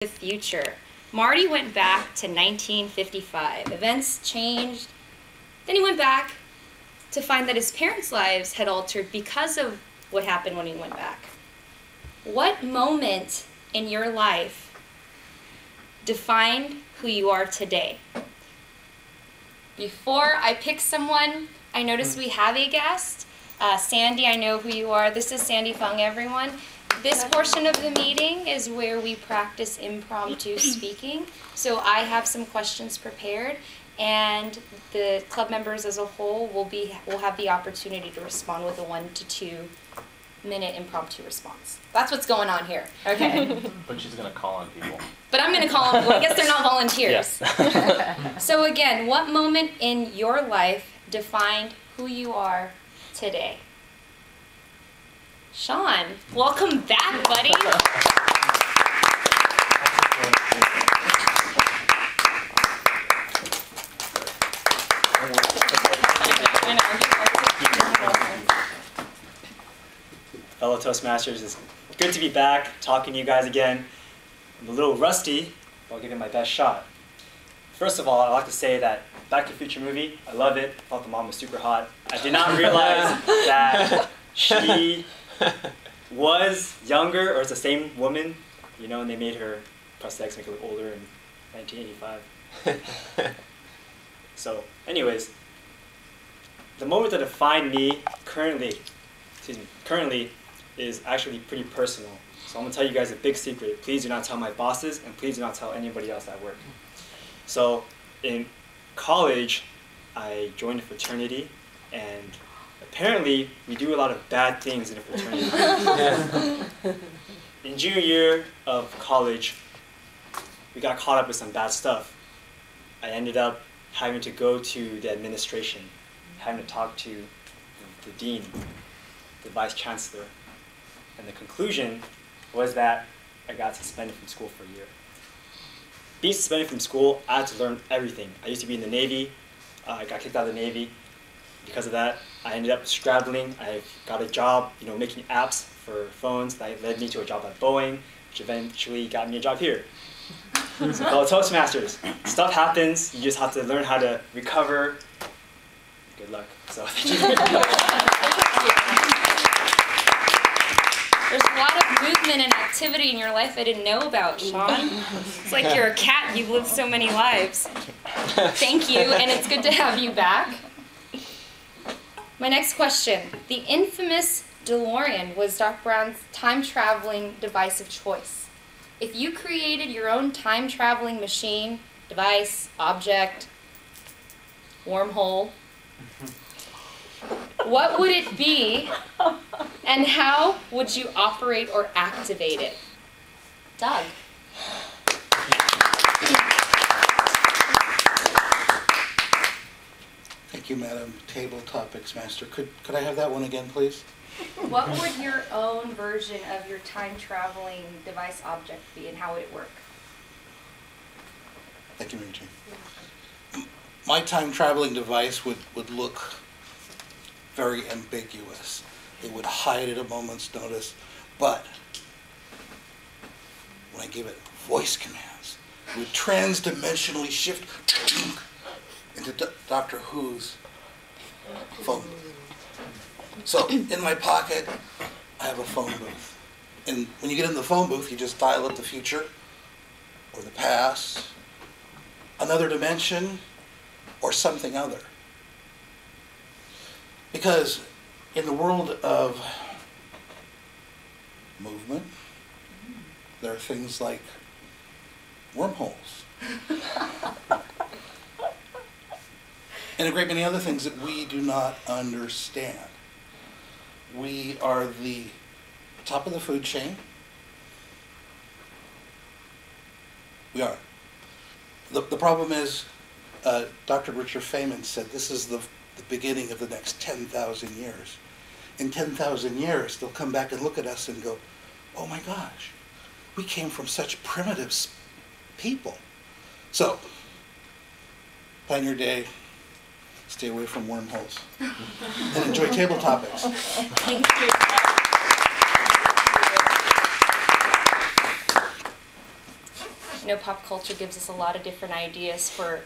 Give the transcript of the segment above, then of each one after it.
the future. Marty went back to 1955. Events changed. Then he went back to find that his parents' lives had altered because of what happened when he went back. What moment in your life defined who you are today? Before I pick someone, I notice we have a guest. Sandy, I know who you are. This is Sandy Fung, everyone. This portion of the meeting is where we practice impromptu speaking. So I have some questions prepared, and the club members as a whole will have the opportunity to respond with a 1 to 2 minute impromptu response. That's what's going on here. Okay. But she's going to call on people. But I'm going to call them. Well, I guess they're not volunteers. Yes. So again, what moment in your life defined who you are today? Sean, welcome back, buddy. Fellow Toastmasters, it's good to be back talking to you guys again. I'm a little rusty, but I'll give it my best shot. First of all, I'd like to say that Back to the Future movie, I love it. I thought the mom was super hot. I did not realize that she was younger, or it's the same woman, you know, and they made her prosthetics make her look older in 1985. So, anyways, the moment that defined me currently is actually pretty personal. So I'm gonna tell you guys a big secret. Please do not tell my bosses, and please do not tell anybody else at work. So in college, I joined a fraternity, and apparently we do a lot of bad things in a fraternity. In junior year of college, we got caught up with some bad stuff. I ended up having to go to the administration, having to talk to the dean, the vice chancellor, and the conclusion was that I got suspended from school for a year. Being suspended from school, I had to learn everything. I used to be in the Navy. I got kicked out of the Navy. Because of that, I ended up straddling. I got a job, you know, making apps for phones. That led me to a job at Boeing, which eventually got me a job here. So fellow Toastmasters, stuff happens. You just have to learn how to recover. Good luck. So thank you. There's a lot of movement and activity in your life I didn't know about, Sean. It's like you're a cat, you've lived so many lives. Thank you, and it's good to have you back. My next question. The infamous DeLorean was Doc Brown's time-traveling device of choice. If you created your own time-traveling machine, device, object, wormhole, what would it be, and how would you operate or activate it? Doug. Thank you, Madam Table Topics Master. Could I have that one again, please? What would your own version of your time-traveling device object be, and how would it work? Thank you, MaryJane. My time-traveling device would look very ambiguous. It would hide at a moment's notice, but when I give it voice commands, it would transdimensionally shift into Doctor Who's phone booth. So in my pocket, I have a phone booth. And when you get in the phone booth, you just dial up the future or the past, another dimension, or something other. Because in the world of movement, there are things like wormholes. And a great many other things that we do not understand. We are the top of the food chain. We are. The problem is, Dr. Richard Feynman said this is the beginning of the next 10,000 years. In 10,000 years, they'll come back and look at us and go, oh my gosh, we came from such primitive people. So, plan your day, stay away from wormholes, and enjoy table topics. Thank you. know, pop culture gives us a lot of different ideas for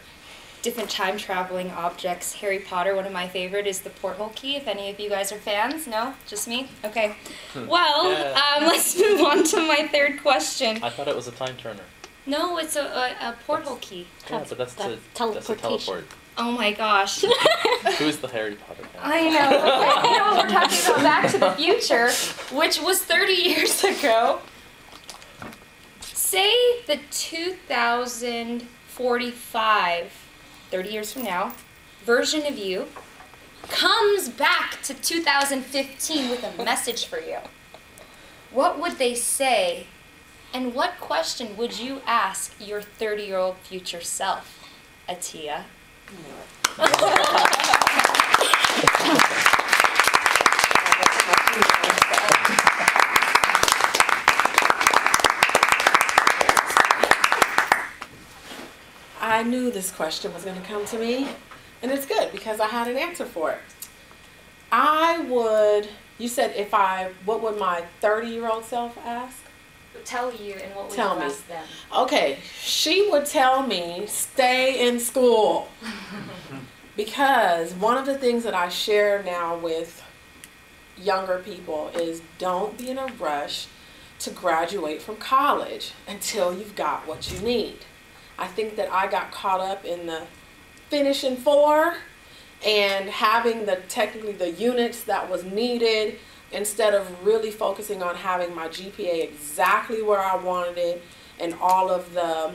different time traveling objects. Harry Potter, one of my favorite, is the porthole key. If any of you guys are fans, no, just me. Okay. Well, let's move on to my third question. I thought it was a time turner. No, it's a porthole key. Yeah, but that's a teleport. Oh my gosh. Who's the Harry Potter fan? I know. Okay. You know, we're talking about Back to the Future, which was 30 years ago. Say the 2045, 30 years from now, version of you comes back to 2015 with a message for you. What would they say? And what question would you ask your 30-year-old future self, Atia? I knew this question was going to come to me, and it's good because I had an answer for it. You said what would my 30-year-old self ask? Tell you, and what would Tell you me. ask them? Okay, she would tell me, stay in school. Because one of the things that I share now with younger people is don't be in a rush to graduate from college until you've got what you need. I think that I got caught up in the finishing four and having technically the units that was needed instead of really focusing on having my GPA exactly where I wanted it and all of the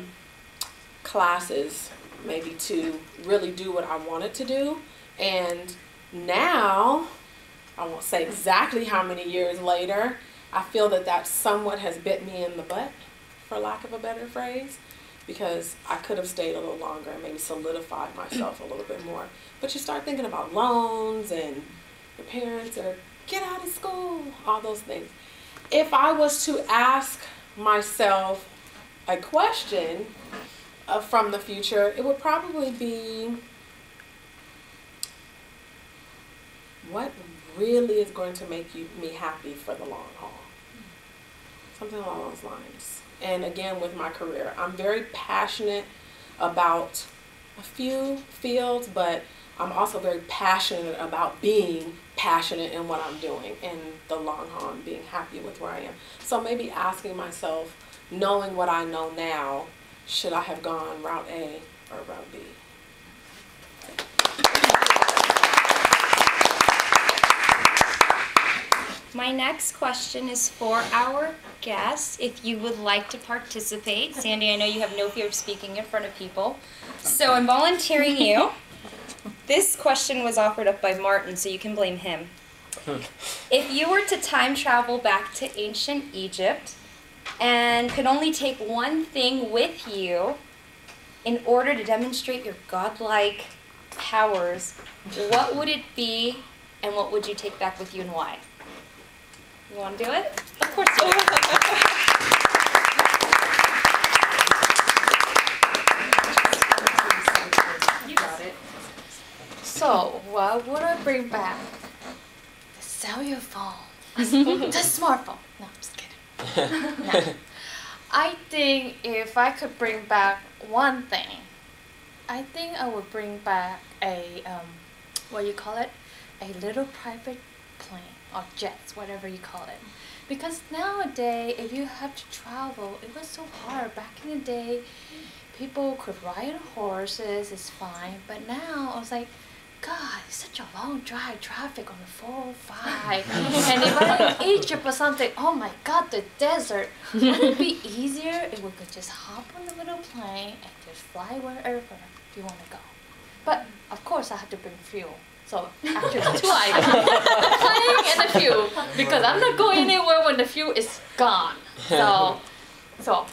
classes maybe to really do what I wanted to do. And now, I won't say exactly how many years later, I feel that somewhat has bit me in the butt, for lack of a better phrase, because I could have stayed a little longer and maybe solidified myself a little bit more. But you start thinking about loans and your parents are get out of school, all those things. If I was to ask myself a question from the future, it would probably be, what really is going to make me happy for the long haul? Something along those lines. And again, with my career, I'm very passionate about a few fields, but I'm also very passionate about being passionate in what I'm doing in the long haul and being happy with where I am. So maybe asking myself, knowing what I know now, should I have gone route A or route B? My next question is for our guests. If you would like to participate, Sandy, I know you have no fear of speaking in front of people, so I'm volunteering you. This question was offered up by Martin, so you can blame him. If you were to time travel back to ancient Egypt and could only take one thing with you in order to demonstrate your godlike powers, what would it be and what would you take back with you and why? You want to do it? Of course you do. You got it. So, what would I bring back? The cellular phone. The smartphone. No, I'm just kidding. No. I think if I could bring back one thing, I think I would bring back a, what do you call it? A little private plane or jets, whatever you call it. Because nowadays, if you have to travel, it was so hard. Back in the day, people could ride on horses, it's fine. But now, I was like, God, it's such a long drive, traffic on the 405. And if I'm in Egypt or something, oh my God, the desert. Wouldn't it be easier if we could just hop on the little plane and just fly wherever you want to go? But, of course, I have to bring fuel. So, actually, two items. The plane and the fuel. Because I'm not going anywhere when the fuel is gone. So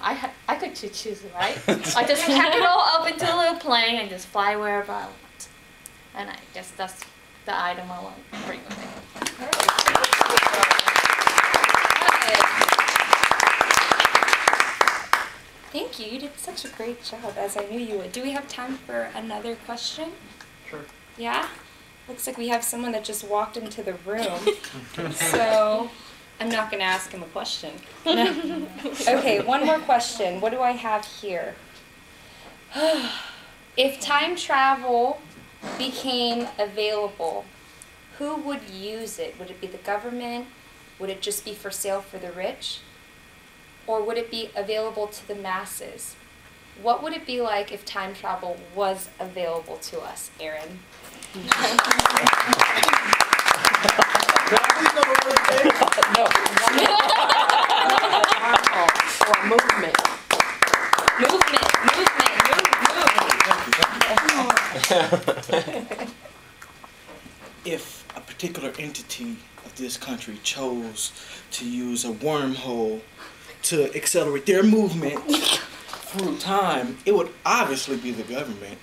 I could choose, right? I just pack it all up into a little plane and just fly wherever I want. And I guess that's the item I want to bring with me. Thank you. You did such a great job, as I knew you would. Do we have time for another question? Sure. Yeah? Looks like we have someone that just walked into the room. So, I'm not going to ask him a question. Okay, one more question. What do I have here? If time travel became available, who would use it? Would it be the government? Would it just be for sale for the rich? Or would it be available to the masses? What would it be like if time travel was available to us, Aaron? Or movement. If a particular entity of this country chose to use a wormhole to accelerate their movement through time, it would obviously be the government.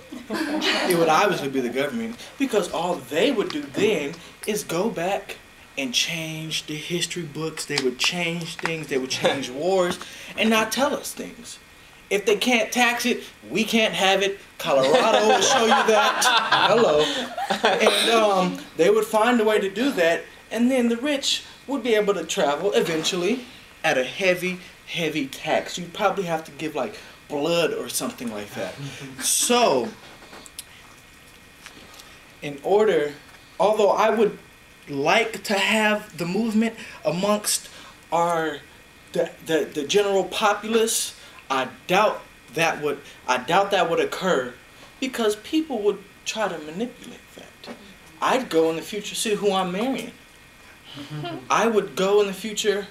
It would obviously be the government, because all they would do then is go back and change the history books. They would change things. They would change wars and not tell us things. If they can't tax it, we can't have it. Colorado will show you that. Hello. And they would find a way to do that, and then the rich would be able to travel eventually at a heavy, heavy tax. You'd probably have to give like blood or something like that. So, although I would like to have the movement amongst the general populace, I doubt that would occur, because people would try to manipulate that. I'd go in the future, see who I'm marrying. I would go in the future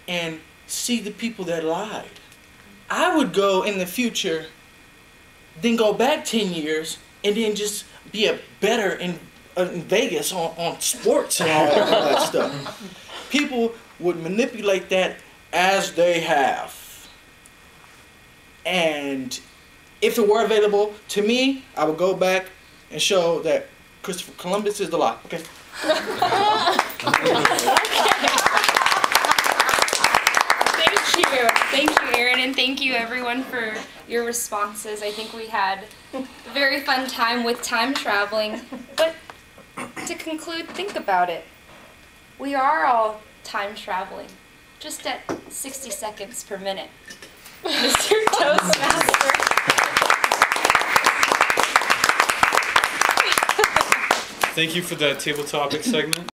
and see the people that lied. I would go in the future, then go back 10 years, and then just be a better in Vegas on sports and all that stuff. People would manipulate that as they have. And if it were available to me, I would go back and show that Christopher Columbus is the lie. Okay. Thank you, Aaron, and thank you, everyone, for your responses. I think we had a very fun time with time traveling. But to conclude, think about it. We are all time traveling, just at 60 seconds per minute. Mr. Toastmaster. Thank you for that table topic segment.